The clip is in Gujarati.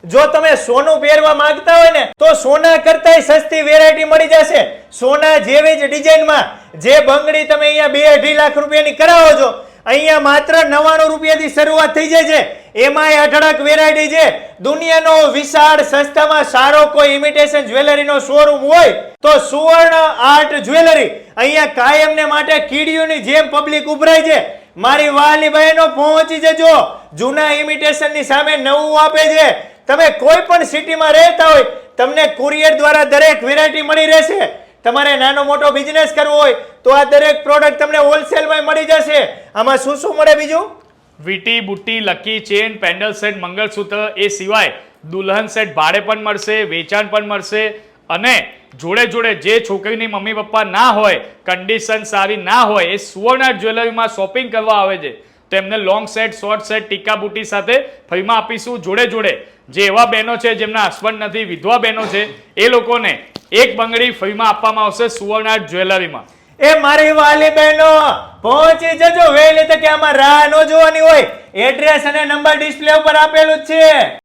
જો તમે સોનું પહેરવા માંગતા હોય ને તો સોના કરતાંય સસ્તી વેરાયટી મળી જશે. સોના જેવી જ ડિઝાઇનમાં જે બંગડી તમે અહીંયા 2-2.5 લાખ રૂપિયાની કરાવો છો, અહીંયા માત્ર 99 રૂપિયાથી શરૂઆત થઈ જાય છે. એમાંય અઢળક વેરાયટી છે. દુનિયાનો વિશાળ સસ્તામાં સારો કોઈ ઇમિટેશન જ્વેલરીનો શોરૂમ હોય તો સુવર્ણ આર્ટ જ્વેલરી. અહીંયા કાયમને માટે કીડીઓની જેમ પબ્લિક ઉભરાય છે. મારી વાલી બહેનો પહોંચી જજો. જૂના ઇમિટેશનની સામે નવું આપે છે. તમે કોઈ પણ સિટીમાં રહેતા હોય તમને કુરિયર દ્વારા દરેક વેરાયટી મળી રહેશે. તમારે નાનો મોટો બિઝનેસ કરવો હોય તો આ દરેક પ્રોડક્ટ તમને હોલસેલમાં મળી જશે. આમાં શું શું મળે બીજું? વીટી, બુટ્ટી, લકી ચેન, પેન્ડલ સેટ, મંગળસૂત્ર, એ સિવાય દુલ્હન સેટ ભાડે પણ મળશે, વેચાણ પણ મળશે. અને જોડે જોડે જે છોકરીની મમ્મી પપ્પા ના હોય, કન્ડિશન સારી ના હોય, એ સુવર્ણ આર્ટ જ્વેલરીમાં શોપિંગ કરવા આવે છે તો એમને લોંગ સેટ, શોર્ટ સેટ, ટીકા બુટ્ટી સાથે ફ્રીમાં આપીશું. જોડે જોડે જે એવા બહેનો છે જેમના હસબન્ડ નથી, વિધવા બહેનો છે, એ લોકોને એક બંગડી ફ્રીમાં આપવામાં આવશે સુવર્ણ આર્ટ જ્વેલરીમાં. એ મારી વાલી બહેનો પહોંચી જજો વહેલી તકે. આમાં રાહ ન જોવાની હોય. એડ્રેસ અને નંબર ડિસ્પ્લે ઉપર આપેલું જ છે.